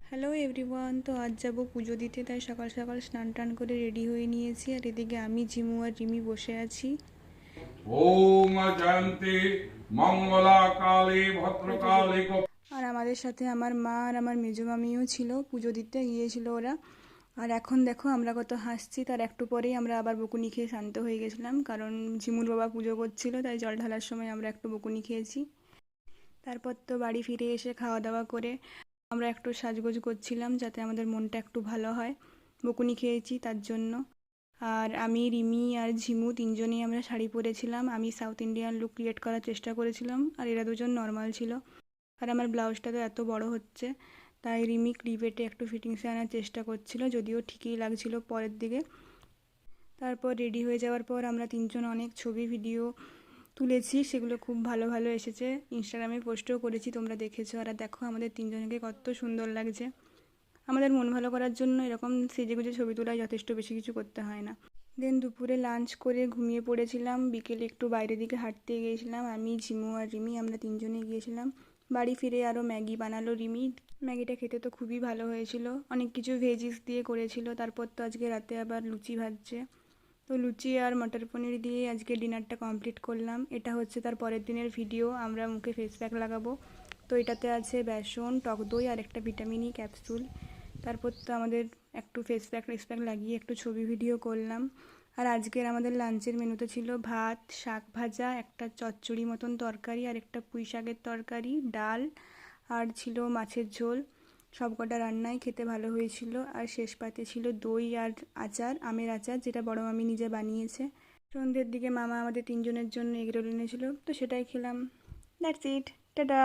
Hello everyone, তো আজ যাব পুজো দিতে, তাই সকাল সকাল স্নান টান করে রেডি হয়ে নিয়েছি। আর এদিকে আমি, ঝিমু আর রিমি বসে আছি। ওম জয়ন্তী মঙ্গলা কালী ভদ্রকালী। আর আমাদের সাথে আমার মা আর আমার মেজো মামিও ছিল, পুজো দিতে গিয়েছিল ওরা। আর এখন দেখো আমরা কত হাসছি। তার একটু পরেই আমরা আবার বকুনি খেয়ে শান্ত হয়ে গেছিলাম, কারণ ঝিমুর বাবা পুজো করছিল, তাই জল ঢালার সময় আমরা একটু বকুনি খেয়েছি। তারপর তো বাড়ি ফিরে এসে খাওয়া দাওয়া করে আমরা একটু সাজগোজ করছিলাম, যাতে আমাদের মনটা একটু ভালো হয়। বকুনি খেয়েছি তার জন্য। আর আমি, রিমি আর ঝিমু তিনজনেই আমরা শাড়ি পরেছিলাম। আমি সাউথ ইন্ডিয়ান লুক ক্রিয়েট করার চেষ্টা করেছিলাম, আর এরা দুজন নর্মাল ছিল। আর আমার ব্লাউজটা তো এত বড় হচ্ছে, তাই রিমি ক্লিপেটে একটু ফিটিংসে আনার চেষ্টা করছিল, যদিও ঠিকই লাগছিল পরের দিকে। তারপর রেডি হয়ে যাওয়ার পর আমরা তিনজন অনেক ছবি ভিডিও তুলেছি, সেগুলো খুব ভালো ভালো এসেছে। ইনস্টাগ্রামে পোস্টও করেছি, তোমরা দেখেছো। আর দেখো আমাদের তিনজনকে কত সুন্দর লাগছে। আমাদের মন ভালো করার জন্য এরকম সেজেগুজে ছবি তোলায় যথেষ্ট, বেশি কিছু করতে হয় না। দেন দুপুরে লাঞ্চ করে ঘুমিয়ে পড়েছিলাম। বিকেলে একটু বাইরের দিকে হাঁটতে গিয়েছিলাম, আমি, ঝিমু আর রিমি, আমরা তিনজনেই গিয়েছিলাম। বাড়ি ফিরে আরও ম্যাগি বানালো রিমি। ম্যাগিটা খেতে তো খুবই ভালো হয়েছিল, অনেক কিছু ভেজিস দিয়ে করেছিল। তারপর তো আজকে রাতে আবার লুচি ভাজছে, তো লুচি আর মটর পনির দিয়ে আজকে ডিনারটা কমপ্লিট করলাম। এটা হচ্ছে তার পরের দিনের ভিডিও। আমরা মুখে ফেস প্যাক লাগাবো, তো এটাতে আছে বেসন, টক দই আর একটা ভিটামিন ক্যাপসুল। তারপর তো আমাদের একটু ফেস প্যাক লাগিয়ে একটু ছবি ভিডিও করলাম। আর আজকের আমাদের লাঞ্চের মেনুতে ছিল ভাত, শাক ভাজা, একটা চচ্চড়ি মতন তরকারি, আর একটা পুঁই শাকের তরকারি, ডাল, আর ছিল মাছের ঝোল। সবকটা রান্নাই খেতে ভালো হয়েছিল। আর শেষ পাতে ছিল দই আর আচার, আমের আচার, যেটা বড় মামি নিজে বানিয়েছে। সন্ধ্যের দিকে মামা আমাদের তিনজনের জন্য এগরোল এনেছিল, তো সেটাই খেলাম। That's it, tata.